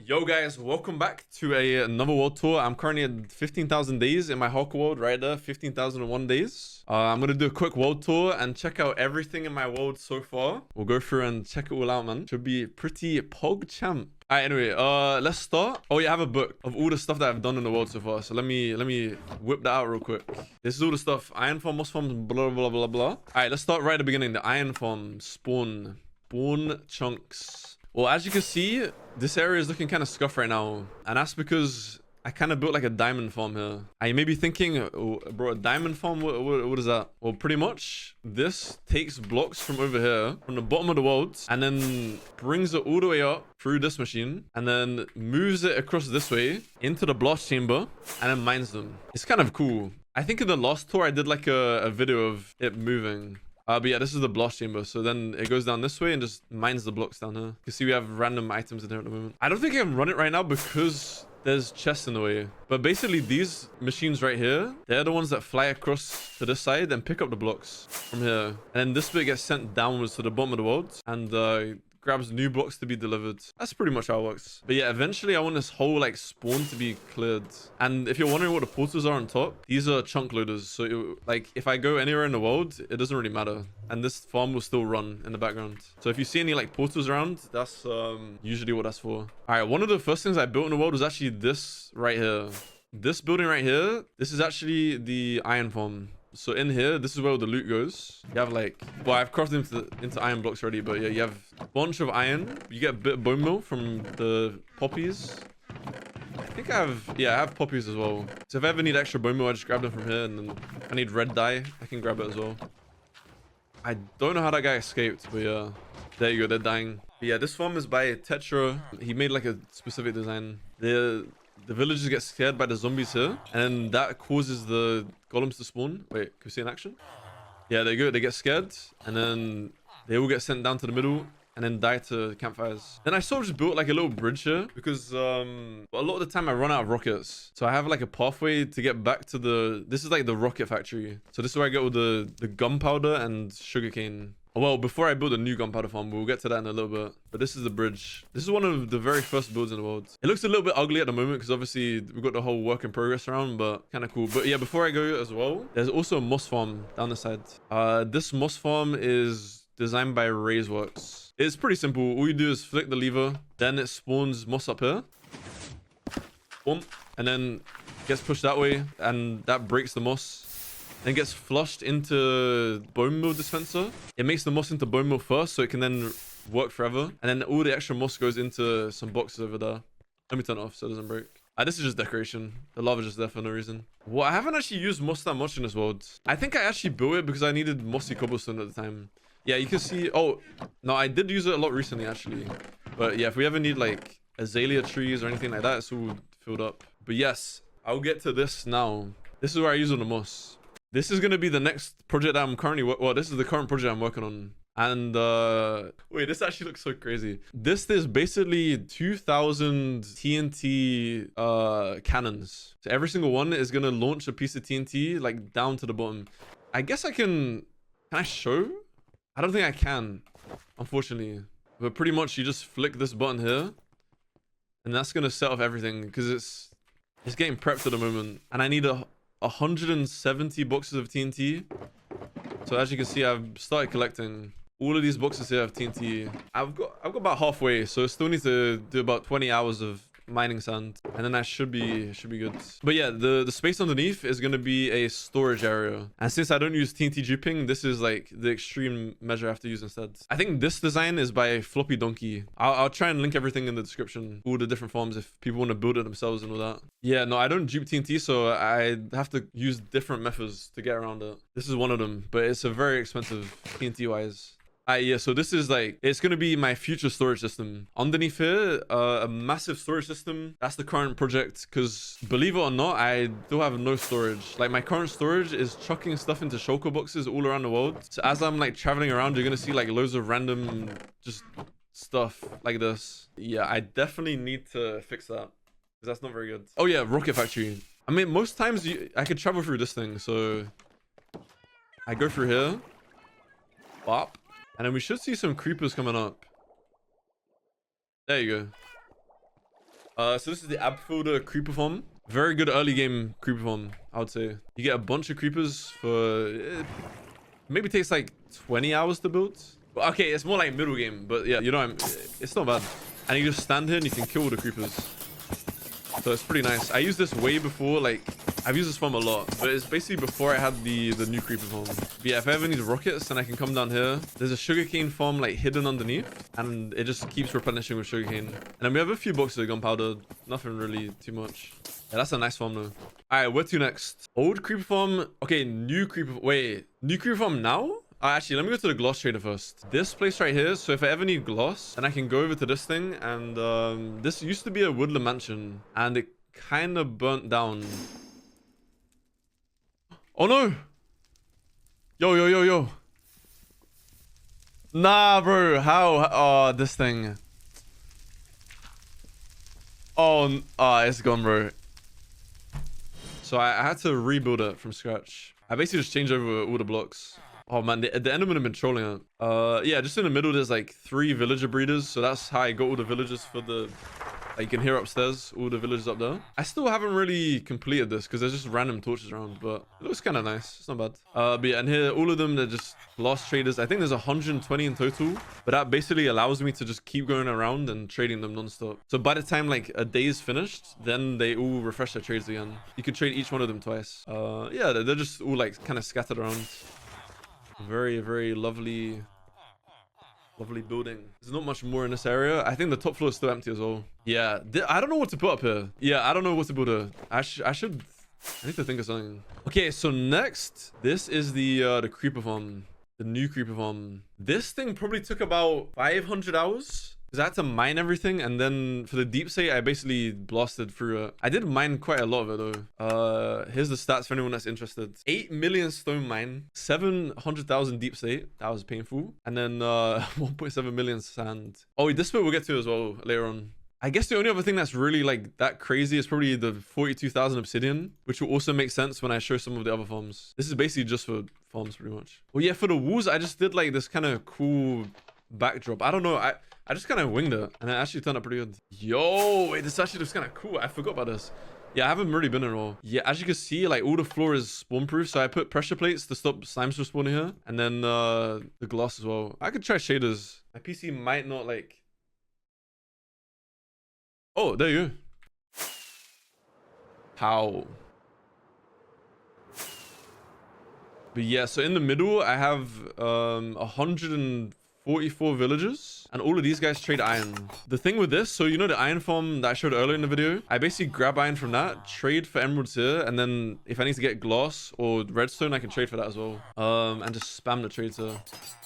Yo guys, welcome back to another world tour. I'm currently at 15,000 days in my Hulk world right there, 15,001 days. I'm gonna do a quick world tour and check out everything in my world so far. We'll go through and check it all out, man. Should be pretty pog champ. Alright, anyway, let's start. Oh yeah, I have a book of all the stuff that I've done in the world so far. So let me whip that out real quick. This is all the stuff. Iron farm, moss farm, blah blah blah blah. Alright, let's start right at the beginning. The iron farm spawn chunks. Well, as you can see, this area is looking kind of scuffed right now. And that's because I kind of built like a diamond farm here. I may be thinking, oh, bro, a diamond farm? What is that? Well, pretty much this takes blocks from over here, from the bottom of the world, and then brings it all the way up through this machine, and then moves it across this way into the blast chamber, and then mines them. It's kind of cool. I think in the last tour, I did like a video of it moving. But yeah, this is the blast chamber. So then it goes down this way and just mines the blocks down here. You can see we have random items in here at the moment. I don't think I can run it right now because there's chests in the way. But basically these machines right here, they're the ones that fly across to this side and pick up the blocks from here. And then this bit gets sent downwards to the bottom of the world and grabs new blocks to be delivered. That's pretty much how it works. But yeah, eventually I want this whole like spawn to be cleared. And if you're wondering what the portals are on top, these are chunk loaders. So like if I go anywhere in the world, it doesn't really matter. And this farm will still run in the background. So if you see any like portals around, that's usually what that's for. All right, one of the first things I built in the world was actually this right here. This building right here, this is actually the iron farm. So in here, this is where all the loot goes. You have like, well, I've crafted into iron blocks already, but yeah, you have a bunch of iron. You get a bit of bone meal from the poppies. I think I have poppies as well. So if I ever need extra bone meal, I just grab them from here. And then if I need red dye, I can grab it as well. I don't know how that guy escaped, but yeah, there you go, they're dying. But yeah, this farm is by Tetra. He made like a specific design. The villagers get scared by the zombies here, and that causes the golems to spawn. Wait, can we see in action? Yeah, there you go. They get scared, and then they all get sent down to the middle, and then die to campfires. Then I sort of just built like a little bridge here, because a lot of the time I run out of rockets. So I have like a pathway to get back to this is like the rocket factory. So this is where I get all the gunpowder and sugarcane. Well, before I build a new gunpowder farm, we'll get to that in a little bit. But this is the bridge. This is one of the very first builds in the world. It looks a little bit ugly at the moment because obviously we've got the whole work in progress around, but kind of cool. But yeah, before I go as well, there's also a moss farm down the side. This moss farm is designed by Raiseworks. It's pretty simple. All you do is flick the lever, then it spawns moss up here. Boom. And then gets pushed that way, and that breaks the moss. Then gets flushed into bone meal dispenser. It makes the moss into bone meal first, so it can then work forever. And then all the extra moss goes into some boxes over there. Let me turn it off so it doesn't break. This is just decoration. The lava's just there for no reason. Well, I haven't actually used moss that much in this world. I think I actually built it because I needed mossy cobblestone at the time. Yeah, you can see. Oh, no, I did use it a lot recently, actually. But yeah, if we ever need like azalea trees or anything like that, it's all filled up. But yes, I'll get to this now. This is where I use all the moss. This is going to be the next project that I'm currently well, this is the current project I'm working on. And wait, this actually looks so crazy. This is basically 2,000 TNT cannons. So every single one is going to launch a piece of TNT like down to the bottom. I guess can I show? I don't think I can, unfortunately. But pretty much you just flick this button here and that's going to set off everything because it's getting prepped at the moment. And I need 170 boxes of TNT. So as you can see, I've started collecting all of these boxes here of TNT. I've got about halfway, so I still need to do about 20 hours of mining sand, and then I should be good. But yeah, the space underneath is going to be a storage area, and since I don't use TNT duping, this is like the extreme measure I have to use instead. I think this design is by Floppy Donkey. I'll try and link everything in the description, all the different farms if people want to build it themselves and all that. Yeah, no, I don't dupe TNT, so I have to use different methods to get around it. This is one of them, but it's a very expensive TNT wise. Yeah, so this is like, it's going to be my future storage system. Underneath here, a massive storage system. That's the current project, because believe it or not, I still have no storage. Like my current storage is chucking stuff into shulker boxes all around the world. So as I'm like traveling around, you're going to see like loads of random just stuff like this. Yeah, I definitely need to fix that because that's not very good. Oh yeah, rocket factory. I mean, most times I could travel through this thing. So I go through here. Bop. And then we should see some creepers coming up. There you go. So this is the Abfolder creeper farm. Very good early game creeper farm, I would say. You get a bunch of creepers for... maybe takes like 20 hours to build. Well, okay, it's more like middle game, but yeah, you know, it's not bad. And you just stand here and you can kill all the creepers. So it's pretty nice. I used this way before, like, I've used this farm a lot, but it's basically before I had the new creeper farm. But yeah, if I ever need rockets, then I can come down here. There's a sugarcane farm like hidden underneath, and it just keeps replenishing with sugarcane. And then we have a few boxes of gunpowder. Nothing really too much. Yeah, that's a nice farm though. All right, where to next? Old creeper farm. Okay, new creeper. Wait, new creeper farm now? Actually, let me go to the gloss trader first. This place right here. So if I ever need gloss, then I can go over to this thing. And this used to be a woodland mansion, and it kind of burnt down. Oh no! Yo. Nah, bro. How? Oh, this thing. Oh, it's gone, bro. So I had to rebuild it from scratch. I basically just changed over all the blocks. Oh man, the Enderman have been trolling it. Yeah, just in the middle there's like 3 villager breeders, so that's how I got all the villagers for the... Like, you can hear upstairs, all the villagers up there. I still haven't really completed this because there's just random torches around, but it looks kind of nice. It's not bad. But yeah, and here, all of them, they're just lost traders. I think there's 120 in total, but that basically allows me to just keep going around and trading them non-stop. So by the time like a day is finished, then they all refresh their trades again. You can trade each one of them twice. Yeah, they're just all like kind of scattered around. Very, very lovely building. There's not much more in this area. I think the top floor is still empty as well. Yeah, I don't know what to put up here. Yeah, I don't know what to build here. I need to think of something. Okay, so next, this is the creeper farm. The new creeper farm. This thing probably took about 500 hours. Because I had to mine everything, and then for the deep slate, I basically blasted through it. I did mine quite a lot of it though. Here's the stats for anyone that's interested. 8 million stone mine, 700,000 deep slate. That was painful. And then 1.7 million sand. Oh, this bit we'll get to as well later on. I guess the only other thing that's really like that crazy is probably the 42,000 obsidian, which will also make sense when I show some of the other farms. This is basically just for farms pretty much. Well, yeah, for the walls, I just did like this kind of cool backdrop. I don't know. I just kind of winged it, and it actually turned out pretty good. Yo, wait, this actually looks kind of cool. I forgot about this. Yeah, I haven't really been in all. Yeah, as you can see, like all the floor is spawn proof, so I put pressure plates to stop slimes from spawning here, and then the glass as well. I could try shaders. My PC might not like... Oh, there you go. How? But yeah, so in the middle, I have 144 villagers, and all of these guys trade iron. The thing with this, so you know the iron farm that I showed earlier in the video, I basically grab iron from that, trade for emeralds here, and then if I need to get glass or redstone, I can trade for that as well. And just spam the trades here.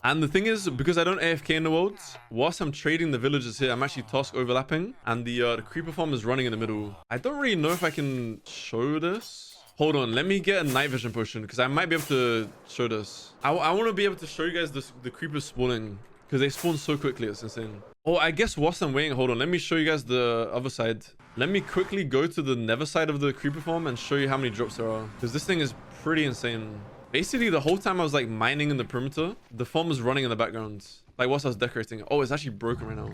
And the thing is, because I don't AFK in the world, whilst I'm trading the villagers here, I'm actually task overlapping, and the creeper farm is running in the middle. I don't really know if I can show this. Hold on, let me get a night vision potion because I might be able to show this. I want to be able to show you guys the creepers spawning because they spawn so quickly. It's insane. Oh, I guess whilst I'm waiting, hold on. Let me show you guys the other side. Let me quickly go to the Nether side of the creeper farm and show you how many drops there are because this thing is pretty insane. Basically, the whole time I was like mining in the perimeter, the farm was running in the background. Like whilst I was decorating it. Oh, it's actually broken right now.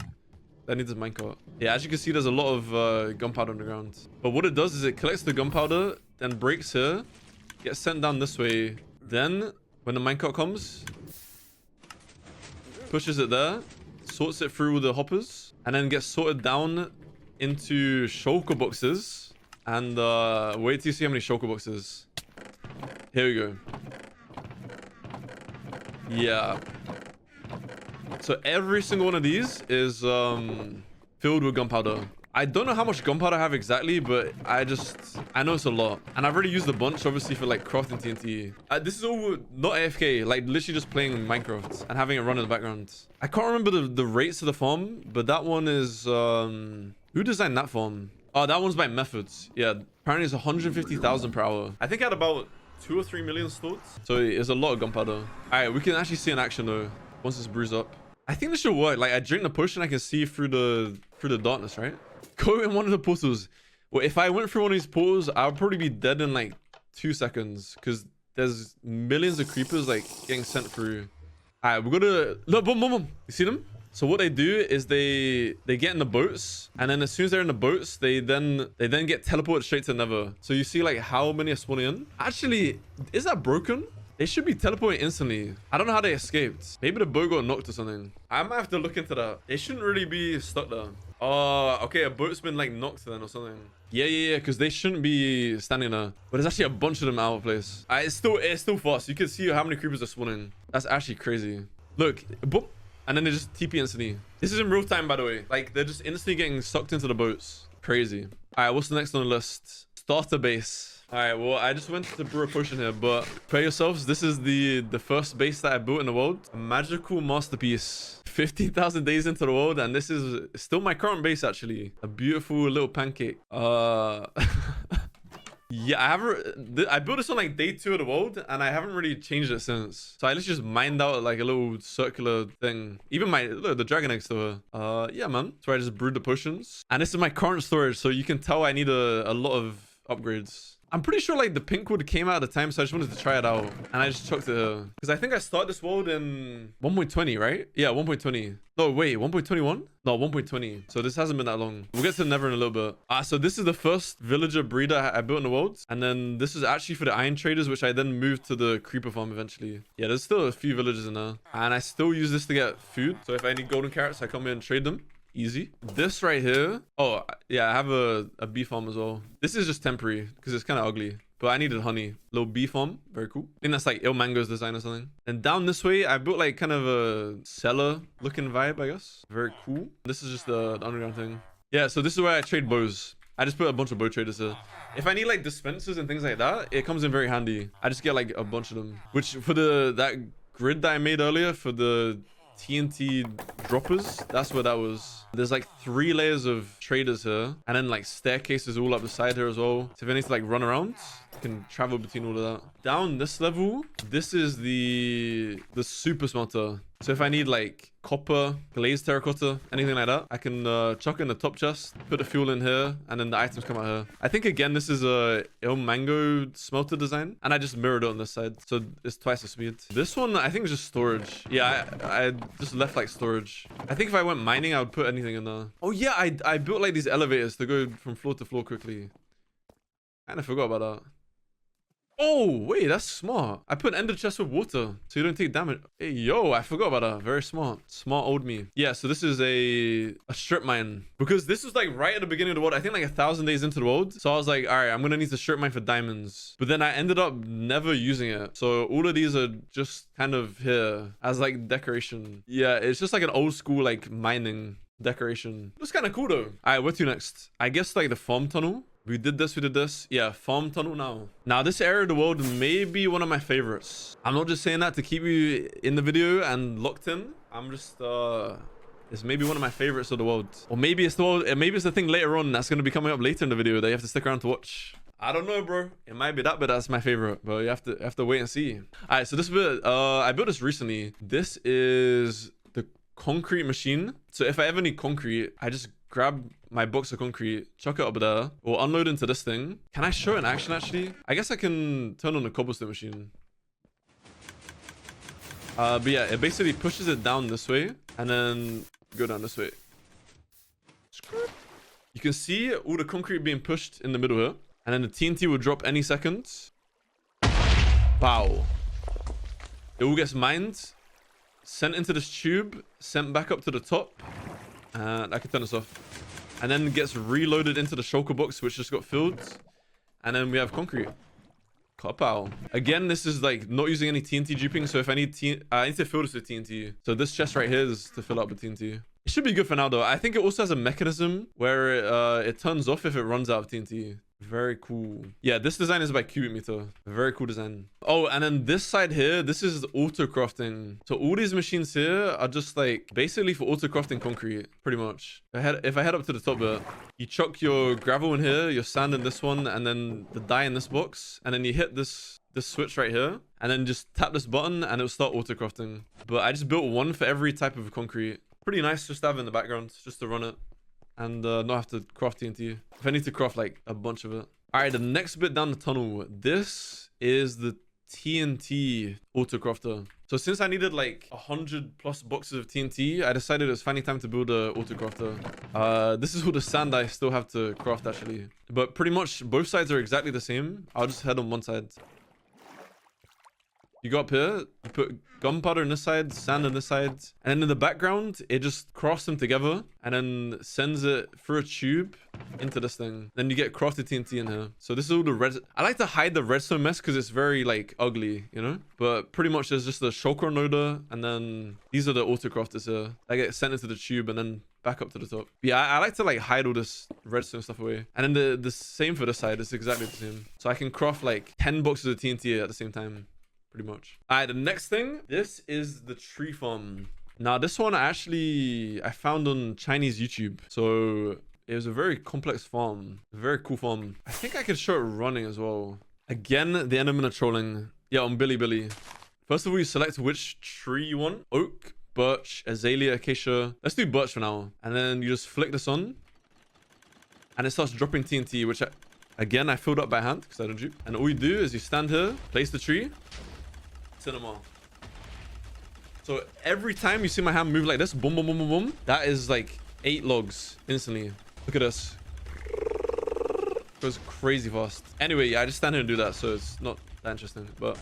I need this minecart. Yeah, as you can see, there's a lot of gunpowder on the ground. But what it does is it collects the gunpowder, then breaks here, gets sent down this way. Then, when the minecart comes, pushes it there, sorts it through the hoppers, and then gets sorted down into shulker boxes. And wait till you see how many shulker boxes. Here we go. Yeah. So every single one of these is filled with gunpowder. I don't know how much gunpowder I have exactly, but I know it's a lot. And I've already used a bunch, obviously, for like crafting TNT. This is all not AFK, like literally just playing Minecraft and having it run in the background. I can't remember the rates of the farm, but that one is... who designed that farm? Oh, that one's by Methods. Yeah, apparently it's 150,000 per hour. I think I had about 2 or 3 million stored. So it's a lot of gunpowder. All right, we can actually see in action though, once it's bruised up. I think this should work. Like I drink the potion, I can see through the darkness, right? Go in one of the portals. Well, if I went through one of these portals, I would probably be dead in like 2 seconds because there's millions of creepers like getting sent through. All right, we're gonna look. Boom, boom, boom. You see them? So what they do is they get in the boats, and then as soon as they're in the boats, they then get teleported straight to Nether. So you see like how many are spawning in. Actually, is that broken? They should be teleporting instantly. I don't know how they escaped. Maybe the boat got knocked or something. I might have to look into that. They shouldn't really be stuck there. Oh, okay. A boat's been like knocked then or something. Yeah. Because they shouldn't be standing there. But there's actually a bunch of them out of place. It's still fast. You can see how many creepers are spawning. That's actually crazy. Look, boop. And then they just TP instantly. This is in real time, by the way. Like, they're just instantly getting sucked into the boats. Crazy. All right, what's the next on the list? Starter base. All right, well, I just went to brew a potion here, but prepare yourselves. This is the first base that I built in the world. A magical masterpiece. 15,000 days into the world, and this is still my current base, actually. A beautiful little pancake. Yeah, I built this on like day 2 of the world, and I haven't really changed it since. So I literally just mined out like a little circular thing. Even look, the dragon eggs still here. Yeah, man. So I just brewed the potions, and this is my current storage. So you can tell I need a lot of upgrades. I'm pretty sure like the pink wood came out at the time, so I just wanted to try it out, and I just chucked it here. Because I think I started this world in 1.20, right? Yeah, 1.20. No, wait, 1.21? No, 1.20. So this hasn't been that long. We'll get to the Nether in a little bit. So this is the first villager breeder I built in the world. And then this is actually for the iron traders, which I then moved to the creeper farm eventually. Yeah, there's still a few villagers in there. And I still use this to get food. So if I need golden carrots, I come here and trade them. Easy. This right here. Oh, yeah, I have a bee farm as well. This is just temporary because it's kind of ugly. But I needed honey. Little bee farm. Very cool. I think that's like Il Mango's design or something. And down this way, I built like kind of a cellar looking vibe, I guess. Very cool. This is just the underground thing. Yeah, so this is where I trade bows. I just put a bunch of bow traders here. If I need like dispensers and things like that, it comes in very handy. I just get like a bunch of them. Which for that grid that I made earlier for the TNT droppers, that's where that was. There's like 3 layers of traders here, and then like staircases all up the side here as well. So if I need to like run around, I can travel between all of that. Down this level, this is the super smelter. So if I need like copper, glazed terracotta, anything like that, I can chuck in the top chest, put the fuel in here, and then the items come out here. I think again this is a Il Mango smelter design, and I just mirrored it on this side, so it's twice the speed. This one I think is just storage. Yeah, I just left like storage. I think if I went mining, I would put anything in there. Oh yeah, I built like these elevators to go from floor to floor quickly. Kind of forgot about that. Oh, wait, that's smart. I put an ender chest with water so you don't take damage. Hey, yo, I forgot about that. Very smart. Smart old me. Yeah, so this is a strip mine. Because this was like right at the beginning of the world. I think like 1,000 days into the world. So I was like, all right, I'm going to need to strip mine for diamonds. But then I ended up never using it. So all of these are just kind of here as like decoration. Yeah, it's just like an old school like mining decoration. Looks kind of cool though. All right, where to next? I guess like the farm tunnel. We did this. Yeah, farm tunnel now. Now, this area of the world may be one of my favorites. I'm not just saying that to keep you in the video and locked in. I'm just, it's maybe one of my favorites of the world. Or maybe it's the world, maybe it's the thing later on that's going to be coming up later in the video that you have to stick around to watch. I don't know, bro. It might be that bit that's my favorite, but you have to wait and see. All right, so this bit, I built this recently. This is the concrete machine. So if I ever need concrete, I just grab my box of concrete, chuck it up there, or unload into this thing. Can I show it in action, actually? I guess I can turn on the cobblestone machine. But yeah, it basically pushes it down this way, and then go down this way. You can see all the concrete being pushed in the middle here, and then the TNT will drop any second. Wow. It all gets mined, sent into this tube, sent back up to the top. I can turn this off. And then gets reloaded into the shulker box, which just got filled. And then we have concrete. Kapow. Again, this is like not using any TNT duping. So if I need I need to fill this with TNT. So this chest right here is to fill up with TNT. It should be good for now though. I think it also has a mechanism where it turns off if it runs out of TNT. Very cool. Yeah, this design is by cubic meter. Very cool design. Oh, and then this side here, this is auto crafting. So all these machines here are just like basically for auto crafting concrete, pretty much. If I head up to the top bit, you chuck your gravel in here, your sand in this one, and then the dye in this box, and then you hit this switch right here, and then just tap this button, and it'll start auto crafting. But I just built one for every type of concrete. Pretty nice just to have in the background, just to run it. And not have to craft TNT. If I need to craft like a bunch of it. All right, the next bit down the tunnel. This is the TNT autocrafter. So since I needed like 100+ boxes of TNT, I decided it was finally time to build a autocrafter. This is all the sand I still have to craft actually. But pretty much both sides are exactly the same. I'll just head on one side. You go up here, you put gunpowder on this side, sand on this side, and then in the background, it just crafts them together and then sends it through a tube into this thing. Then you get crafted TNT in here. So this is all the red. I like to hide the redstone mess because it's very like ugly, you know? But pretty much there's just the shulker noder, and then these are the autocrafters here. I get sent into the tube and then back up to the top. But yeah, I like to like hide all this redstone stuff away. And then the same for this side. It's exactly the same. So I can craft like 10 boxes of TNT at the same time. Pretty much. All right, the next thing, this is the tree farm. Now this one I found on Chinese YouTube. So it was a very complex farm, a very cool farm. I think I could show it running as well. Again, the Endermen are trolling. Yeah, on Billy. First of all, you select which tree you want. Oak, birch, azalea, acacia. Let's do birch for now. And then you just flick this on and it starts dropping TNT, which again I filled up by hand because I don't dupe. And all you do is you stand here, place the tree, cinema. So every time you see my hand move like this, boom, boom, boom, boom, boom, that is like 8 logs instantly. Look at this. It goes crazy fast. Anyway, yeah, I just stand here and do that, so it's not that interesting. But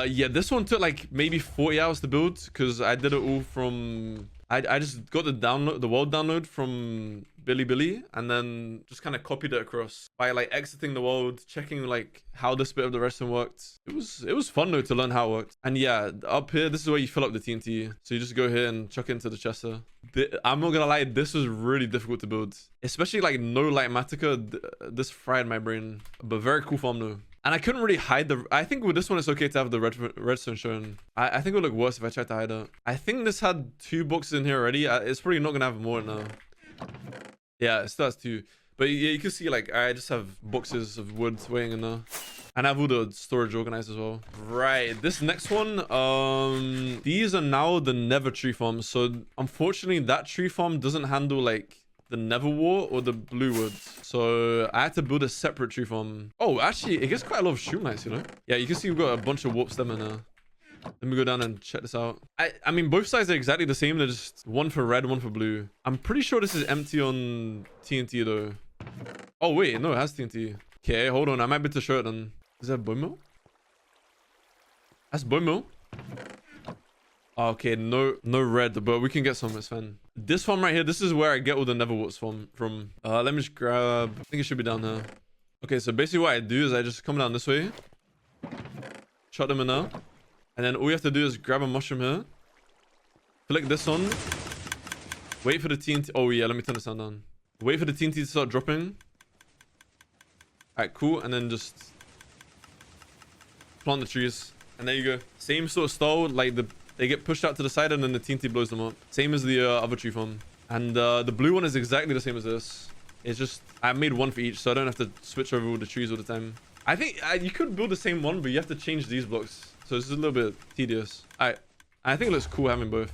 yeah, this one took like maybe 40 hours to build because I did it all from I just got the world download from Billy, and then just kind of copied it across by like exiting the world, checking like how this bit of the redstone worked. It was fun though to learn how it worked. And yeah, up here, this is where you fill up the TNT. So you just go here and chuck it into the chest here. I'm not gonna lie, this was really difficult to build, especially like no light matica. This fried my brain, but very cool farm though. And I couldn't really hide I think with this one, it's okay to have the redstone shown. I think it would look worse if I tried to hide it. I think this had 2 boxes in here already. It's probably not going to have more now. Yeah, it still has 2. But yeah, you can see like I just have boxes of wood waiting in there. And I have all the storage organized as well. Right, this next one, these are now the Nether tree farms. So unfortunately, that tree farm doesn't handle like the Nether wart or the blue wood. So I had to build a separate tree farm. Oh, actually, it gets quite a lot of shroom, you know? Yeah, you can see we've got a bunch of warp stem in there. Let me go down and check this out. I mean, both sides are exactly the same. They're just one for red, one for blue. I'm pretty sure this is empty on TNT though. Oh, wait, no, it has TNT. Okay, hold on. I might be able to show it then. Is that bone meal? That's bone meal. Okay, no red, but we can get some. It's fine. This farm right here, this is where I get all the Nether warts from. Let me just grab. I think it should be down there. Okay, so basically what I do is I just come down this way, shot them in there, and then all you have to do is grab a mushroom here, flick this on, wait for the TNT. Oh yeah, let me turn the sound down. Wait for the TNT to start dropping. All right, cool, and then just plant the trees, and there you go. Same sort of style, like they get pushed out to the side and then the TNT blows them up. Same as the other tree farm. And the blue one is exactly the same as this. It's just, I made one for each, so I don't have to switch over all the trees all the time. I think you could build the same one, but you have to change these blocks. So it's a little bit tedious. I think it looks cool having both.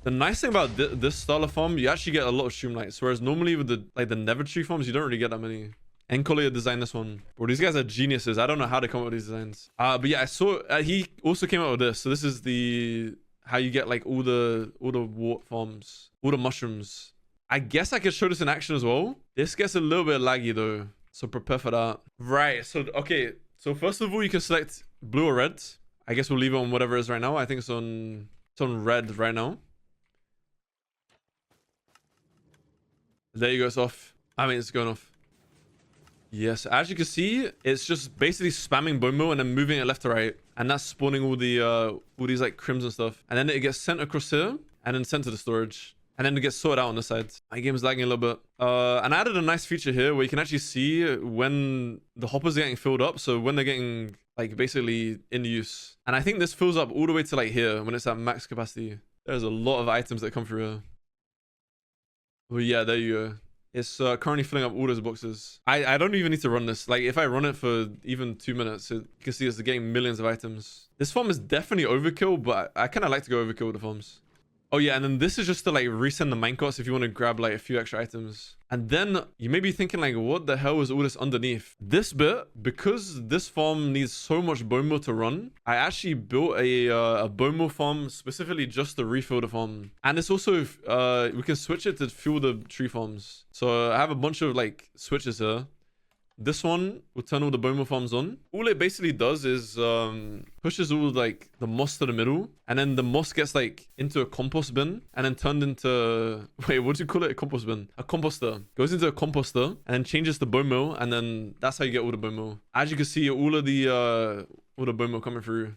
The nice thing about this style of farm, you actually get a lot of shroom lights. Whereas normally with the Nether tree farms, you don't really get that many. Encollier designed this one. Bro, these guys are geniuses. I don't know how they come up with these designs. But yeah, I saw he also came out with this. So this is how you get like all the wart farms, all the mushrooms. I guess I could show this in action as well. This gets a little bit laggy though, so prepare for that. Right. So okay. So first of all, you can select blue or red. I guess we'll leave it on whatever it is right now. I think it's on red right now. There you go. It's off. I mean, it's going off. Yes, as you can see, it's just basically spamming bone meal and then moving it left to right, and that's spawning all these like crimson stuff, and then it gets sent across here and then sent to the storage, and then it gets sorted out on this side. My game's lagging a little bit. And I added a nice feature here where you can actually see when the hoppers are getting filled up, so when they're getting like basically in use. And I think this fills up all the way to like here when it's at max capacity. There's a lot of items that come through here. Well, yeah, there you go. It's currently filling up all those boxes. I don't even need to run this. Like, if I run it for even 2 minutes, you can see it's getting millions of items. This farm is definitely overkill, but I kind of like to go overkill with the farms. Oh yeah, and then this is just to like resend the minecarts if you want to grab like a few extra items. And then you may be thinking like, what the hell is all this underneath? This bit, because this farm needs so much bone meal to run, I actually built a bone meal farm specifically just to refill the farm. And it's also, we can switch it to fuel the tree farms. So I have a bunch of like switches here. This one will turn all the bone meal farms on. All it basically does is pushes all like the moss to the middle, and then the moss gets like into a compost bin and then turned into, wait, what do you call it? A compost bin? A composter. Goes into a composter and then changes the bone meal, and then that's how you get all the bone meal. As you can see, all the bone meal coming through.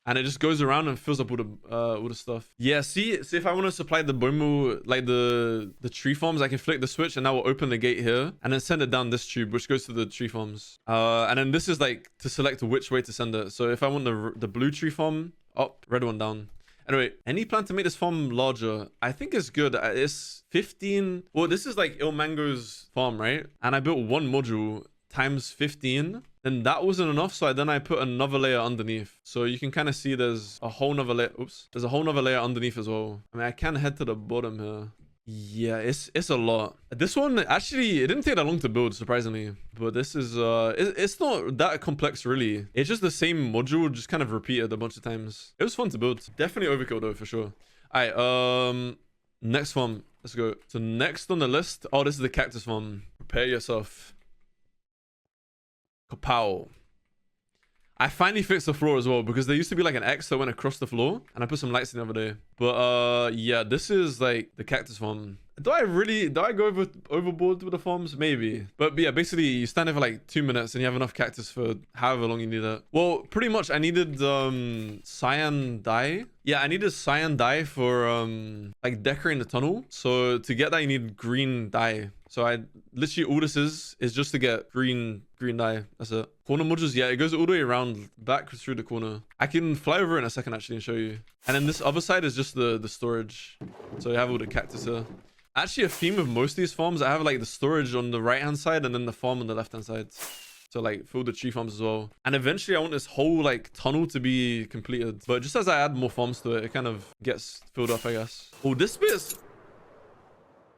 And it just goes around and fills up all the stuff. Yeah, see if I want to supply the bone meal, like the tree farms, I can flick the switch and that will open the gate here and then send it down this tube, which goes to the tree farms. And then this is like to select which way to send it. So if I want the blue tree farm up, red one down. Anyway, any plan to make this farm larger? I think it's good. It's 15. Well, this is like Ilmango's farm, right? And I built one module times 15. Then that wasn't enough, so then I put another layer underneath. So you can kind of see there's a whole nother layer. Oops. There's a whole nother layer underneath as well. I mean, I can head to the bottom here. Yeah, it's a lot. This one, actually, it didn't take that long to build, surprisingly. But this is, it's not that complex, really. It's just the same module, just kind of repeated a bunch of times. It was fun to build. Definitely overkill, though, for sure. All right, next farm. Let's go. So next on the list, oh, this is the cactus farm. Prepare yourself. Kapow. I finally fixed the floor as well because there used to be like an X that went across the floor and I put some lights in the other day. But yeah, this is like the cactus farm. Do I go overboard with the farms? Maybe. But yeah, basically you stand there for like 2 minutes and you have enough cactus for however long you need it. Well, pretty much I needed cyan dye. Yeah, I needed cyan dye for like decorating the tunnel. So to get that you need green dye. So I literally all this is just to get green dye. That's it. Corner modules, yeah, it goes all the way around back through the corner. I can fly over in a second actually and show you. And then this other side is just the storage. So you have all the cactus here. Actually, a theme of most of these farms, I have like the storage on the right hand side and then the farm on the left hand side. So like fill the tree farms as well. And eventually I want this whole like tunnel to be completed. But just as I add more farms to it, it kind of gets filled up, I guess. Oh, this bit is...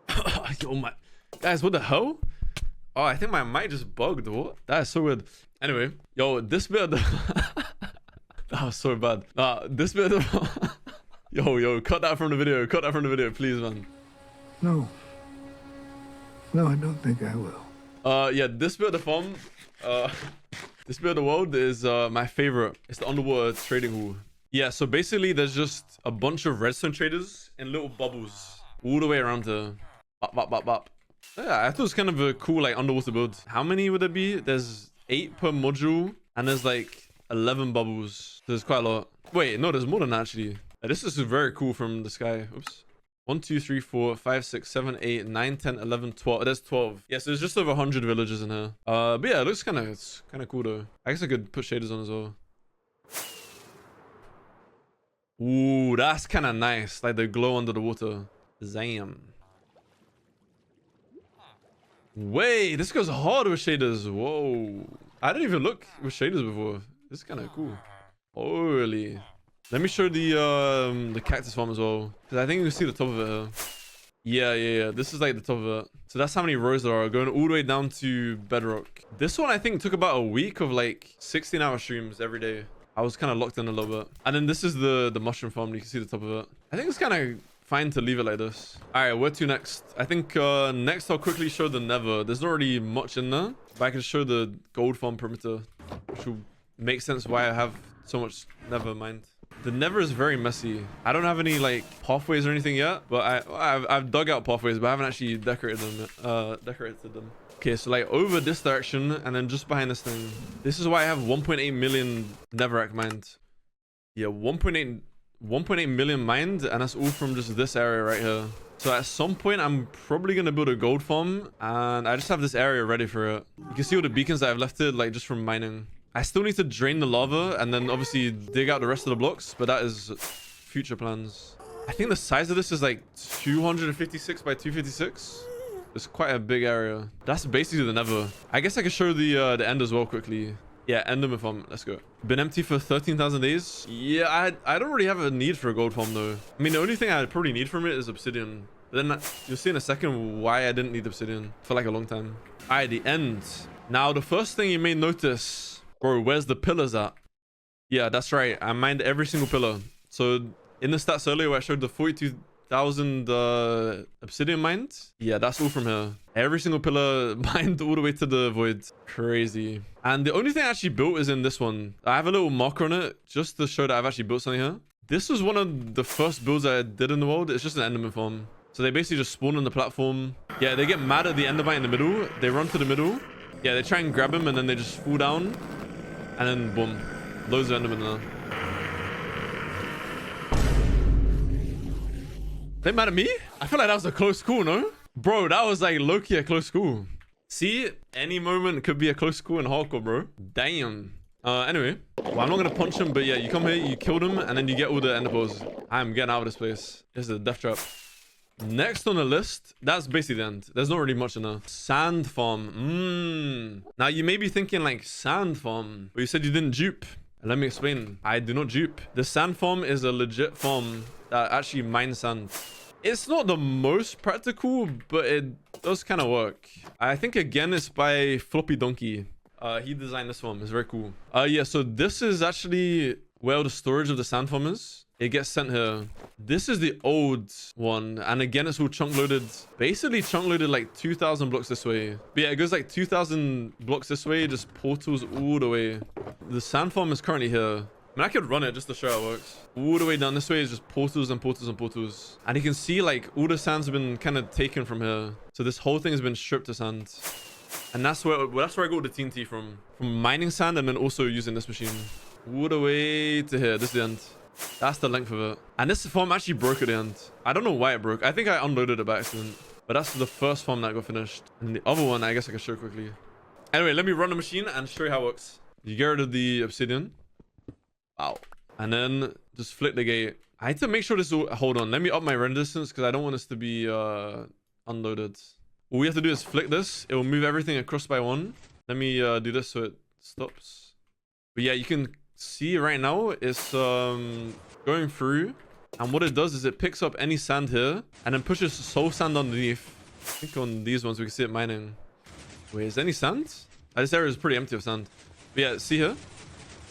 oh my... Guys, what the hell? Oh, I think my mic just bugged. What? That is so weird. Anyway, yo, this bit of the... that was so bad. This bit of the... yo, cut that from the video. Cut that from the video, please, man. No. No, I don't think I will. Yeah, this bit of the farm... this bit of the world is my favorite. It's the underwater trading hall. Yeah, so basically there's just a bunch of redstone traders in little bubbles all the way around here. Bop. Yeah, I thought it was kind of a cool like underwater build. How many would there be? There's 8 per module and there's like 11 bubbles. So there's quite a lot. Wait, no, there's more than that actually. This is very cool from the sky. Oops. 1, 2, 3, 4, 5, 6, 7, 8, 9, 10, 11, 12. There's 12. Yeah, so there's just over 100 villages in here. But yeah, it looks kind of cool though. I guess I could put shaders on as well. Ooh, that's kind of nice. Like the glow under the water. Zam. Wait, this goes hard with shaders. Whoa. I didn't even look with shaders before. This is kind of cool. Holy. Let me show the cactus farm as well. Because I think you can see the top of it here. Yeah. This is like the top of it. So that's how many rows there are. Going all the way down to bedrock. This one I think took about a week of like 16-hour streams every day. I was kind of locked in a little bit. And then this is the mushroom farm. You can see the top of it. I think it's kind of fine to leave it like this. All right, where to next? I think next I'll quickly show the Nether. There's not really much in there, but I can show the gold farm perimeter, which will make sense why I have so much Nether mined. The Nether is very messy. I don't have any like pathways or anything yet, but I've dug out pathways, but I haven't actually decorated them. Okay, so like over this direction and then just behind this thing. This is why I have 1.8 million netherrack mined. Yeah, 1.8 million mined, and that's all from just this area right here. So at some point I'm probably gonna build a gold farm, and I just have this area ready for it. You can see all the beacons that I've left it like just from mining. I still need to drain the lava and then obviously dig out the rest of the blocks, but that is future plans. I think the size of this is like 256 by 256. It's quite a big area. That's basically the Nether. I guess I could show the end as well quickly. Yeah, Enderman farm. Let's go. Been empty for 13,000 days. Yeah, I don't really have a need for a gold farm though. I mean, the only thing I probably need from it is obsidian. But then you'll see in a second why I didn't need obsidian for like a long time. All right, the end. Now, the first thing you may notice, bro, where's the pillars at? Yeah, that's right. I mined every single pillar. So in the stats earlier where I showed the 42,000 obsidian mined, yeah, that's all from here. Every single pillar mined all the way to the void. Crazy. And the only thing I actually built is in this one. I have a little marker on it just to show that I've actually built something here. This was one of the first builds I did in the world. It's just an enderman farm. So they basically just spawn on the platform. Yeah, they get mad at the endermite in the middle. They run to the middle. Yeah, they try and grab him and then they just fall down. And then boom. Loads of endermen now. They mad at me? I feel like that was a close call, no? Bro, that was like low-key a close call. See, any moment could be a close call in hardcore, bro. Damn. Anyway, well, I'm not gonna punch him, but yeah, you come here, you kill them, and then you get all the ender pearls. I'm getting out of this place. This is a death trap. Next on the list, that's basically the end. There's not really much in there. Sand farm. Now you may be thinking like sand farm, but you said you didn't dupe. Let me explain. I do not dupe. The sand farm is a legit farm that actually mines sand. It's not the most practical, but it does kind of work. I think again it's by Floppy Donkey. He designed this farm. It's very cool. Yeah, so this is actually where the storage of the sand farm is. It gets sent here. This is the old one. And again, it's all chunk loaded. Basically chunk loaded like 2,000 blocks this way. But yeah, it goes like 2,000 blocks this way. Just portals all the way. The sand farm is currently here. I mean, I could run it just to show how it works. All the way down this way is just portals and portals and portals. And you can see like all the sands have been kind of taken from here. So this whole thing has been stripped of sand. And that's where I got the TNT from. From mining sand and then also using this machine. All the way to here. This is the end. That's the length of it. And this farm actually broke at the end. I don't know why it broke. I think I unloaded it by accident. But that's the first farm that got finished. And the other one, I guess I can show quickly. Anyway, let me run the machine and show you how it works. You get rid of the obsidian. Wow. And then just flip the gate. I need to make sure this will... Hold on. Let me up my render distance because I don't want this to be unloaded. All we have to do is flick this. It will move everything across by one. Let me do this so it stops. But yeah, you can... see right now it's going through, and what it does is it picks up any sand here and then pushes soul sand underneath. I think on these ones we can see it mining. Wait, is there any sand? This area is pretty empty of sand. But yeah, see here,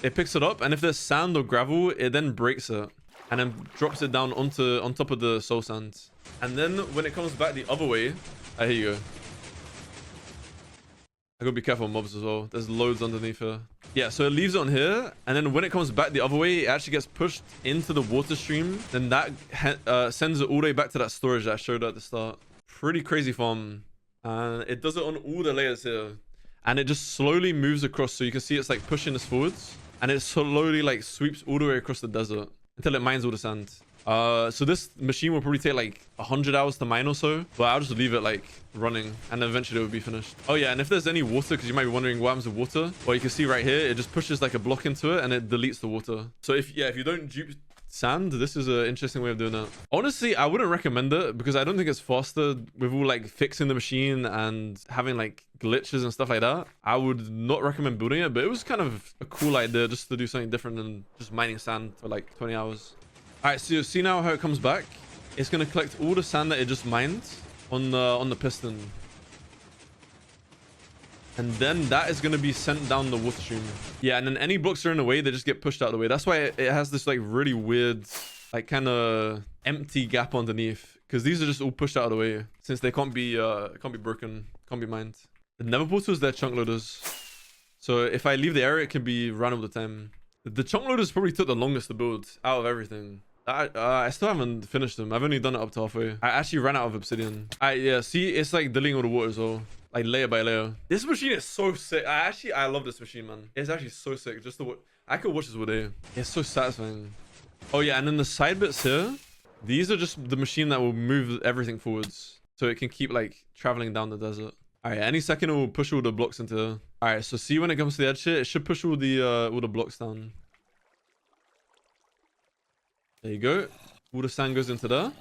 it picks it up, and if there's sand or gravel, it then breaks it and then drops it down on top of the soul sand. And then when it comes back the other way, here you go. I gotta be careful of mobs as well. There's loads underneath here. Yeah, so it leaves it on here, and then when it comes back the other way, it actually gets pushed into the water stream. Then that sends it all the way back to that storage that I showed at the start. Pretty crazy farm. And it does it on all the layers here. And it just slowly moves across, so you can see it's like pushing us forwards. And it slowly like sweeps all the way across the desert until it mines all the sand. So this machine will probably take like 100 hours to mine or so, but I'll just leave it like running and eventually it will be finished. Oh yeah, and if there's any water, because you might be wondering what happens with water, well, you can see right here, it just pushes like a block into it and it deletes the water. So if you don't dupe sand, this is an interesting way of doing that. Honestly, I wouldn't recommend it because I don't think it's faster with all like fixing the machine and having like glitches and stuff like that. I would not recommend building it, but it was kind of a cool idea just to do something different than just mining sand for like 20 hours. All right, so you see now how it comes back. It's gonna collect all the sand that it just mined on the piston, and then that is gonna be sent down the water stream. Yeah, and then any blocks that are in the way, they just get pushed out of the way. That's why it has this like really weird, like kind of empty gap underneath, because these are just all pushed out of the way since they can't be broken, can't be mined. The Nether portals, they're chunk loaders, so if I leave the area, it can be run all the time. The chunk loaders probably took the longest to build out of everything. I still haven't finished them. I've only done it up to halfway. I actually ran out of obsidian. Yeah, see, it's like deleting all the water as well, like layer by layer. This machine is so sick. I love this machine, man. It's actually so sick. Just the I could watch this all day. It's so satisfying. Oh yeah, and then the side bits here, these are just the machine that will move everything forwards, so it can keep like traveling down the desert. All right, any second it will push all the blocks into here. All right, so see when it comes to the edge here, it should push all the blocks down. There you go. All the sand goes into there.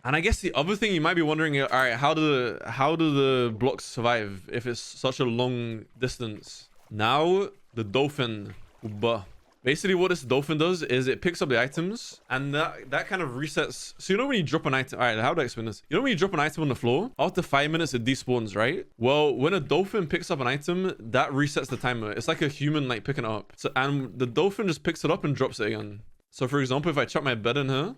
And I guess the other thing you might be wondering, all right, how do the blocks survive if it's such a long distance? Now, The dolphin. Uba. Basically, what this dolphin does is it picks up the items, and that kind of resets. So you know when you drop an item, all right, how do I explain this? You know when you drop an item on the floor, after 5 minutes it despawns, right? Well, when a dolphin picks up an item, that resets the timer. It's like a human like picking it up. So and the dolphin just picks it up and drops it again. So for example, if I chuck my bed in here,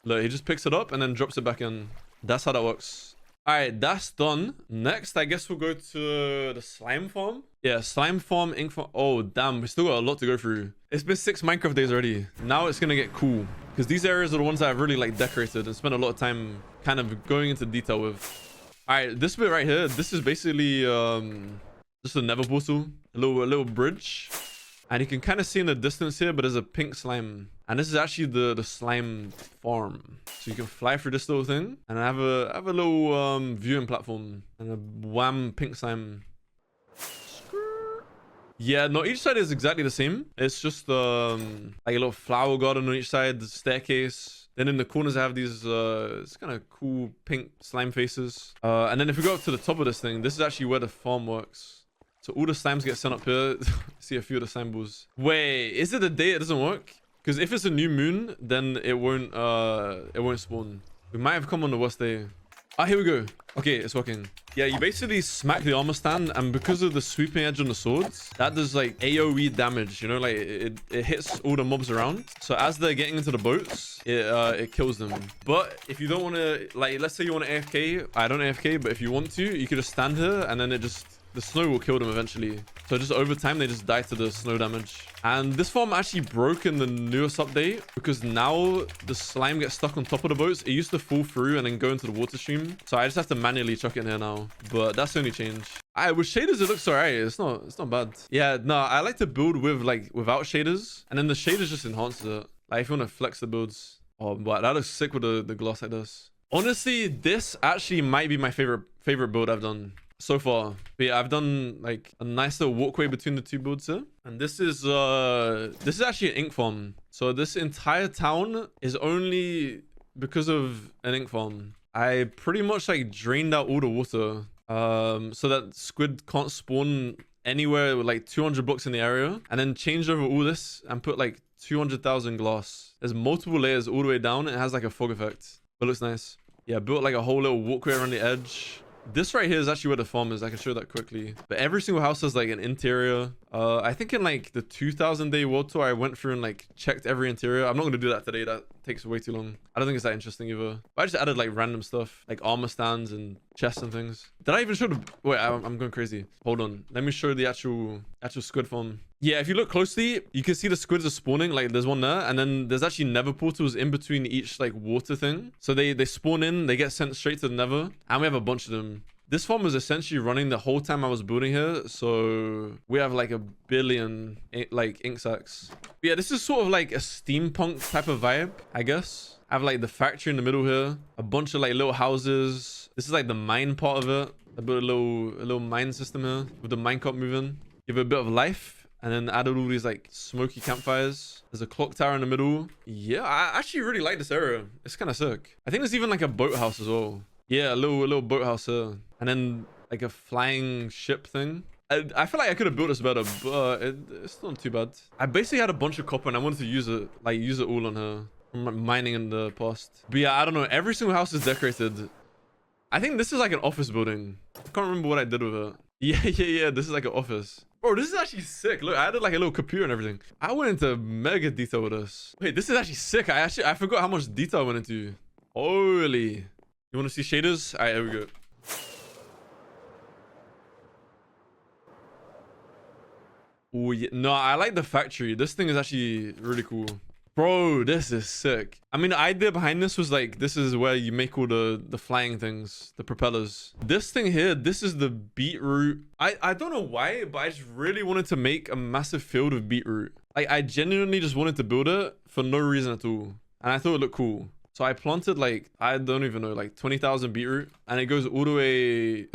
look, he just picks it up and then drops it back in. That's how that works. All right, that's done. Next, I guess we'll go to the slime farm. Yeah, slime farm, ink farm. Oh, damn. We still got a lot to go through. It's been 6 Minecraft days already. Now it's going to get cool. Because these areas are the ones that I've really like decorated and spent a lot of time kind of going into detail with. All right, this bit right here. This is basically just a Nether portal. A little bridge. And you can kind of see in the distance here, but there's a pink slime. And this is actually the slime farm. So you can fly through this little thing. And I have a little viewing platform. And a wham pink slime. Yeah, no, each side is exactly the same. It's just like a little flower garden on each side, the staircase. Then in the corners I have these it's kind of cool pink slime faces. And then if we go up to the top of this thing, this is actually where the farm works. So all the slimes get sent up here. See a few of the slime balls. Wait, is it the day it doesn't work? Because if it's a new moon, then it won't spawn. We might have come on the worst day. Ah, here we go. Okay, it's working. Yeah, you basically smack the armor stand, and because of the sweeping edge on the swords, that does like AoE damage, you know, like it hits all the mobs around. So as they're getting into the boats, it kills them. But if you don't want to, like, let's say you want to AFK, I don't AFK, but if you want to, you could just stand here and then the snow will kill them eventually. So just over time, they just die to the snow damage. And this farm actually broke in the newest update because now the slime gets stuck on top of the boats. It used to fall through and then go into the water stream. So I just have to manually chuck it in here now. But that's the only change. With shaders, it looks alright. It's not bad. Yeah, no, I like to build with without shaders. And then the shaders just enhances it. Like if you want to flex the builds. Oh, but that looks sick with the gloss like this. Honestly, this actually might be my favorite build I've done so far. But yeah, I've done like a nice little walkway between the two builds here. And this is actually an ink farm. So this entire town is only because of an ink farm. I pretty much like drained out all the water so that squid can't spawn anywhere with like 200 blocks in the area, and then changed over all this and put like 200,000 glass. There's multiple layers all the way down. It has like a fog effect, but it looks nice. Yeah, built like a whole little walkway around the edge. This right here is actually where the farm is. I can show that quickly. But every single house has like an interior. I think in like the 2000-day world tour, I went through and like checked every interior. I'm not going to do that today. That takes way too long. I don't think it's that interesting either. But I just added like random stuff, like armor stands and chests and things. Did I even show the... Wait, I'm going crazy. Hold on. Let me show the actual squid farm. Yeah, if you look closely, you can see the squids are spawning. Like there's one there, and then there's actually nether portals in between each like water thing. So they spawn in, they get sent straight to the nether, and we have a bunch of them. This farm was essentially running the whole time I was building here, so we have like 1 billion like ink sacks. But yeah, this is sort of like a steampunk type of vibe, I guess. I have like the factory in the middle here, a bunch of like little houses. This is like the mine part of it. I built a little mine system here with the minecart moving. Give it a bit of life. And then added all these like smoky campfires. There's a clock tower in the middle. Yeah, I actually really like this area. It's kind of sick. I think there's even like a boathouse as well. Yeah, a little boathouse here. And then like a flying ship thing. I feel like I could have built this better, but it's not too bad. I basically had a bunch of copper and I wanted to use it all on her. From mining in the past. But yeah, I don't know. Every single house is decorated. I think this is like an office building. I can't remember what I did with it. Yeah. This is like an office. Bro, this is actually sick. Look, I added like a little computer and everything. I went into mega detail with this. Wait, this is actually sick. I forgot how much detail I went into. Holy. You want to see shaders? All right, here we go. Oh, yeah. No, I like the factory. This thing is actually really cool. Bro, this is sick. I mean, the idea behind this was like, this is where you make all the flying things, the propellers. This thing here, this is the beetroot. I don't know why, but I just really wanted to make a massive field of beetroot. Like, I genuinely just wanted to build it for no reason at all. And I thought it looked cool. So I planted like, I don't even know, like 20,000 beetroot. And it goes all the way...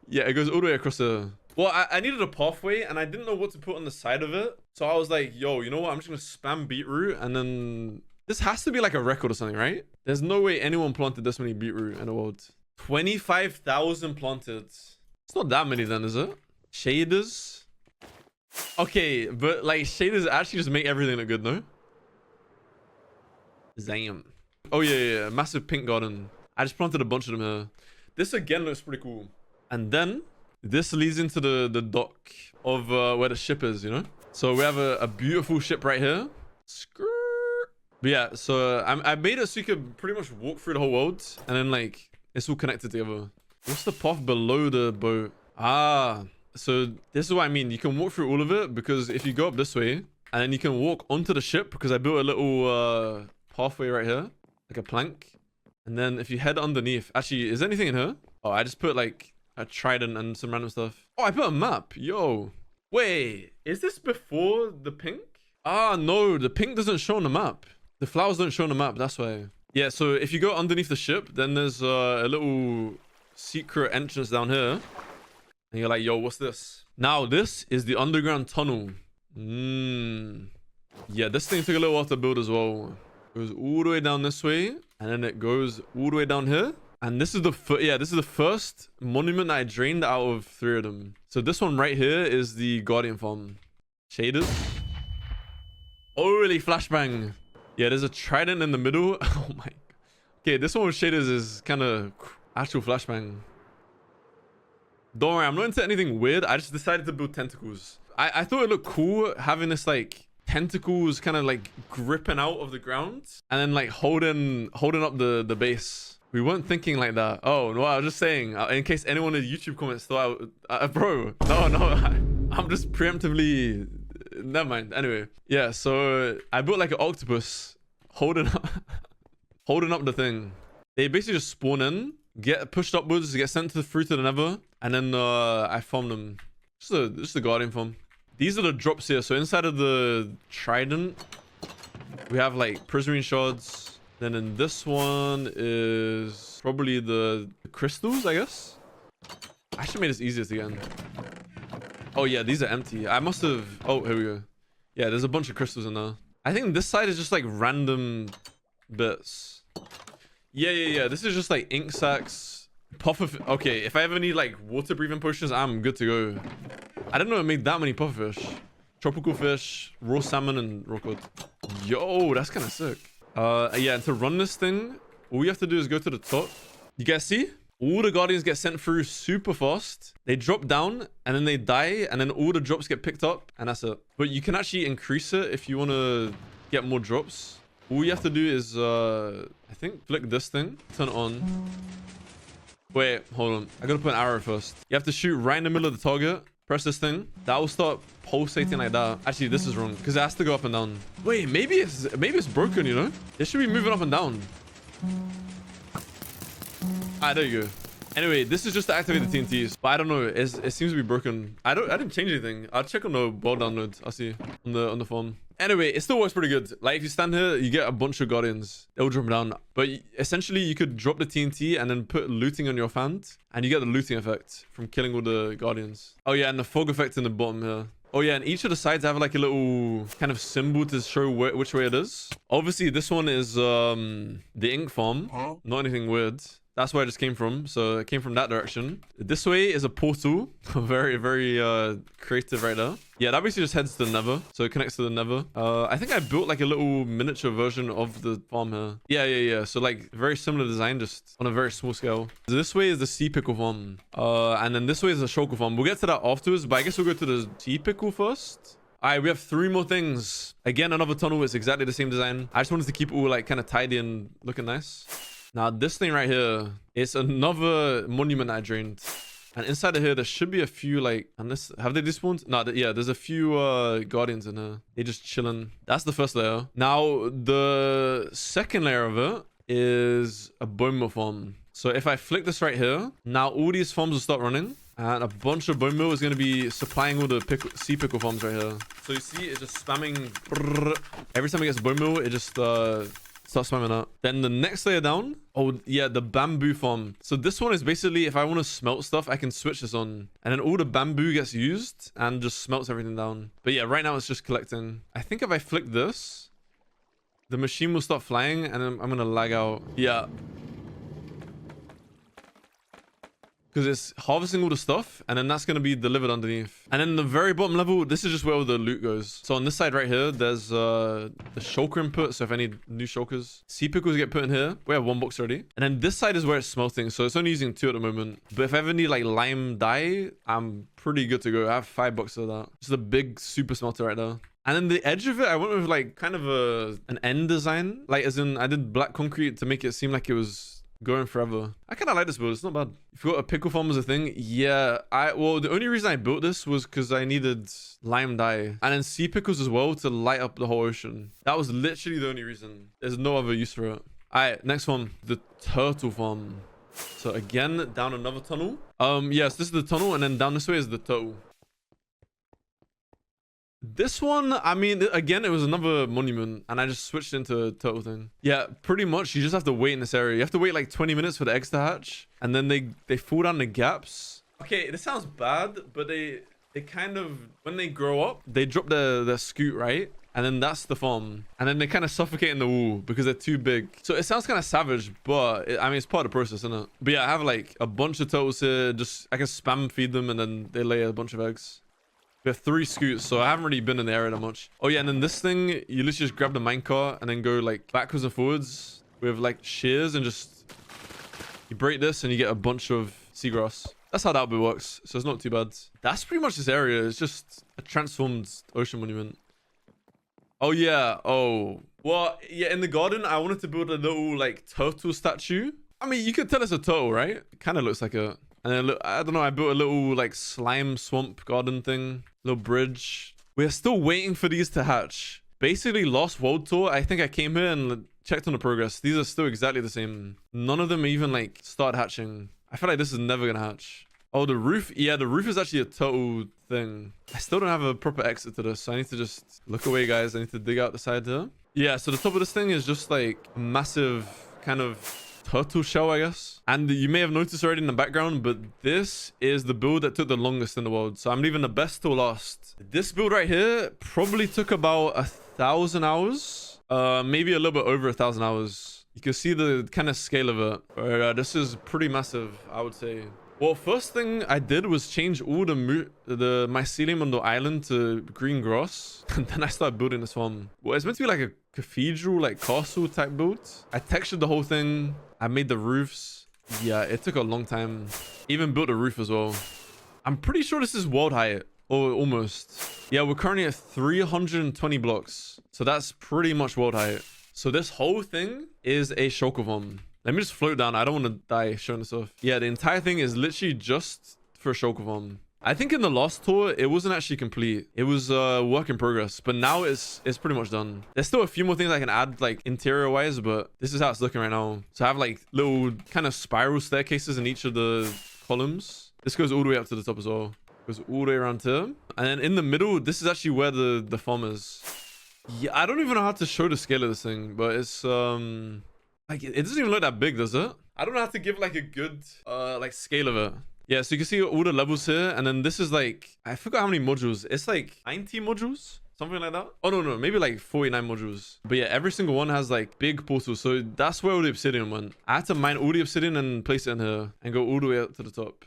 yeah, it goes all the way across the... Well, I needed a pathway and I didn't know what to put on the side of it. So I was like, yo, you know what? I'm just going to spam beetroot and then... This has to be like a record or something, right? There's no way anyone planted this many beetroot in the world. 25,000 planted. It's not that many then, is it? Shaders. Okay, but like shaders actually just make everything look good, no? Damn. Oh yeah. Massive pink garden. I just planted a bunch of them here. This again looks pretty cool. And then this leads into the dock of where the ship is, you know? So we have a beautiful ship right here. But yeah, so I made it so you could pretty much walk through the whole world. And then like, it's all connected together. What's the path below the boat? Ah, so this is what I mean. You can walk through all of it because if you go up this way and then you can walk onto the ship because I built a little pathway right here, like a plank. And then if you head underneath, actually, is there anything in here? Oh, I just put like a trident and some random stuff. Oh, I put a map. Yo, wait, is this before the pink? Ah, no, the pink doesn't show on the map. The flowers don't show on the map. That's why. Yeah, so if you go underneath the ship, then there's a little secret entrance down here. And you're like, yo, what's this? Now, this is the underground tunnel. Yeah, this thing took a little while to build as well. It goes all the way down this way. And then it goes all the way down here. And this is the first monument that I drained out of 3 of them. So this one right here is the Guardian farm. Shaders. Holy flashbang. Yeah, there's a trident in the middle. Oh my. Okay, this one with shaders is kind of actual flashbang. Don't worry, I'm not into anything weird. I just decided to build tentacles. I thought it looked cool having this like tentacles kind of like gripping out of the ground and then like holding up the base. We weren't thinking like that. Oh no, I was just saying in case anyone in YouTube comments thought bro, no, I'm just preemptively, never mind. Anyway, yeah, so I built like an octopus holding up the thing. They basically just spawn in, get pushed upwards, get sent through to the Nether, and then I farm them. Just a guardian farm. These are the drops here. So inside of the trident, we have like prismarine shards. Then in this one is probably the crystals, I guess. I should make this easier to get in. Oh yeah, these are empty. I must have. Oh, here we go. Yeah, there's a bunch of crystals in there. I think this side is just like random bits. Yeah. This is just like ink sacs. Puffer. Okay, if I ever need like water breathing potions, I'm good to go. I didn't know it made that many pufferfish. Tropical fish, raw salmon, and raw cod. Yo, that's kind of sick. Yeah, and to run this thing, all you have to do is go to the top. You guys see? All the guardians get sent through super fast. They drop down and then they die, and then all the drops get picked up, and that's it. But you can actually increase it if you want to get more drops. All you have to do is, I think, flick this thing, turn it on. Wait, hold on. I gotta put an arrow first. You have to shoot right in the middle of the target. Press this thing. That will start pulsating like that. Actually, this is wrong because it has to go up and down. Wait, maybe it's broken, you know? It should be moving up and down. Ah, there you go. Anyway, this is just to activate the TNTs, but I don't know. It seems to be broken. I didn't change anything. I'll check on the world download. I'll see on the phone. Anyway, it still works pretty good. Like if you stand here, you get a bunch of guardians. They'll drop down. But essentially, you could drop the TNT and then put looting on your fan, and you get the looting effect from killing all the guardians. Oh yeah, and the fog effect in the bottom here. Oh yeah, and each of the sides have like a little kind of symbol to show which way it is. Obviously, this one is the ink farm. Not anything weird. That's where I just came from. So it came from that direction. This way is a portal. Very, very creative right there. Yeah, that basically just heads to the Nether. So it connects to the Nether. I think I built like a little miniature version of the farm here. Yeah. So like very similar design, just on a very small scale. So this way is the sea pickle farm. And then this way is the shulker farm. We'll get to that afterwards, but I guess we'll go to the sea pickle first. All right, we have 3 more things. Again, another tunnel. It's exactly the same design. I just wanted to keep it all like kind of tidy and looking nice. Now, this thing right here is another monument I drained. And inside of here, there should be a few, like... Unless, have they despawned? No, yeah, there's a few guardians in here. They're just chilling. That's the first layer. Now, the second layer of it is a bone meal farm. So if I flick this right here, now all these farms will start running. And a bunch of bone meal is going to be supplying all the sea pickle farms right here. So you see, it's just spamming... Every time it gets bone meal, it just... Start spamming out. Then the next layer down. Oh, yeah, the bamboo farm. So this one is basically, if I want to smelt stuff, I can switch this on. And then all the bamboo gets used and just smelts everything down. But yeah, right now it's just collecting. I think if I flick this, the machine will start flying and I'm going to lag out. Yeah. because it's harvesting all the stuff, and then that's going to be delivered underneath. And then the very bottom level, this is just where all the loot goes. So on this side right here, there's the shulker input. So if any new shulkers, sea pickles get put in here. We have 1 box already. And then this side is where it's smelting. So it's only using 2 at the moment. But if I ever need like lime dye, I'm pretty good to go. I have 5 boxes of that. Just a big super smelter right there. And then the edge of it, I went with like kind of an end design. Like as in I did black concrete to make it seem like it was going forever. I kind of like this build. It's not bad. If you got a pickle farm as a thing, yeah. Well, the only reason I built this was because I needed lime dye. And then sea pickles as well to light up the whole ocean. That was literally the only reason. There's no other use for it. Alright, next one. The turtle farm. So again, down another tunnel. Yes, this is the tunnel. And then down this way is the turtle. This one, I mean, again, it was another monument, and I just switched into a turtle thing. Yeah, pretty much. You just have to wait in this area. You have to wait like 20 minutes for the eggs to hatch, and then they fall down the gaps. Okay, this sounds bad, but they kind of, when they grow up, they drop their scoot, right? And then that's the farm. And then they kind of suffocate in the wall because they're too big. So it sounds kind of savage, but I mean, it's part of the process, isn't it? But yeah, I have like a bunch of turtles here. Just, I can spam feed them, and then they lay a bunch of eggs. We have 3 scoots, so I haven't really been in the area that much. Oh yeah, and then this thing, you literally just grab the minecart and then go like backwards and forwards with like shears, and just you break this and you get a bunch of seagrass. That's how that bit works, so it's not too bad. That's pretty much this area. It's just a transformed ocean monument. Oh yeah, oh. Well, yeah, in the garden, I wanted to build a little like turtle statue. I mean, you could tell it's a turtle, right? It kind of looks like a... And then, look, I don't know, I built a little, like, slime swamp garden thing. Little bridge. We're still waiting for these to hatch. Basically, last world tour, I think I came here and checked on the progress. These are still exactly the same. None of them even, like, start hatching. I feel like this is never gonna hatch. Oh, the roof? Yeah, the roof is actually a turtle thing. I still don't have a proper exit to this, so I need to just look away, guys. I need to dig out the side here. Yeah, so the top of this thing is just, like, massive kind of... turtle shell, I guess. And you may have noticed already in the background, but this is the build that took the longest in the world. So I'm leaving the best till last. This build right here probably took about 1,000 hours. Maybe a little bit over 1,000 hours. You can see the kind of scale of it. This is pretty massive, I would say. Well, first thing I did was change all the mycelium on the island to green grass. And then I started building this farm. Well, it's meant to be like a cathedral, like castle type build. I textured the whole thing. I made the roofs. Yeah, it took a long time. Even built a roof as well. I'm pretty sure this is world height. Or almost. Yeah, we're currently at 320 blocks. So that's pretty much world height. So this whole thing is a shulker farm. Let me just float down. I don't want to die showing this off. Yeah, the entire thing is literally just for a shulker farm. I think in the last tour, it wasn't actually complete. It was work in progress, but now it's pretty much done. There's still a few more things I can add, like interior wise, but this is how it's looking right now. So I have like little kind of spiral staircases in each of the columns. This goes all the way up to the top as well. Goes all the way around here. And then in the middle, this is actually where the farm is. Yeah, I don't even know how to show the scale of this thing, but it's like it doesn't even look that big, does it? I don't know how to give like a good like scale of it. Yeah, so you can see all the levels here, and then this is like, I forgot how many modules. It's like 90 modules, something like that. Oh, no, maybe like 49 modules. But yeah, every single one has like big portals. So that's where all the obsidian went. I had to mine all the obsidian and place it in here and go all the way up to the top.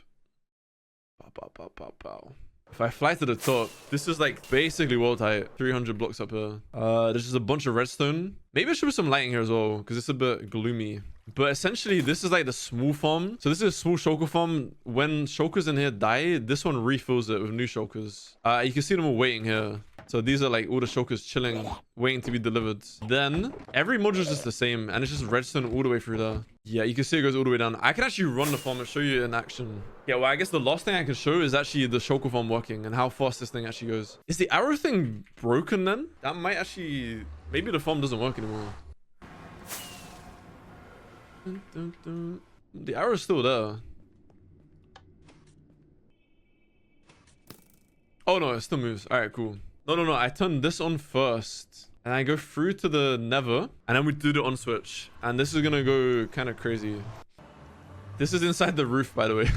Pow, pow, pow, pow, pow. If I fly to the top, this is like basically world height. 300 blocks up here. There's just a bunch of redstone. Maybe I should put some lighting here as well, because it's a bit gloomy. But essentially, this is like the small farm. So this is a small shulker farm. When shulkers in here die, this one refills it with new shulkers. You can see them all waiting here. So these are like all the shulkers chilling, waiting to be delivered. Then every module is just the same, and it's just redstone all the way through there. Yeah, you can see it goes all the way down. I can actually run the farm and show you in action. Yeah, well, I guess the last thing I can show is actually the shulker farm working and how fast this thing actually goes. Is the arrow thing broken then? That might actually... Maybe the farm doesn't work anymore. The arrow's still there. Oh no, it still moves. All right, cool. No. I turned this on first, and I go through to the Nether, and then we do the on switch. And this is gonna go kind of crazy. This is inside the roof, by the way.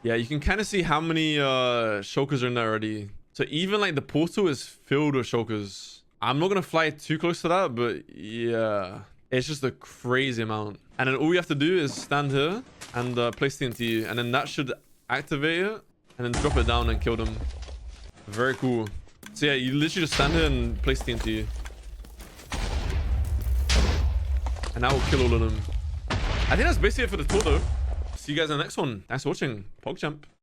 Yeah, you can kind of see how many shulkers are in there already. So even like the portal is filled with shulkers. I'm not gonna fly too close to that, but yeah, it's just a crazy amount. And then all we have to do is stand here and place TNT, and then that should activate it, and then drop it down and kill them. Very cool. So yeah, you literally just stand here and place TNT. And that will kill all of them. I think that's basically it for the tour though. See you guys in the next one. Thanks for watching. PogChamp.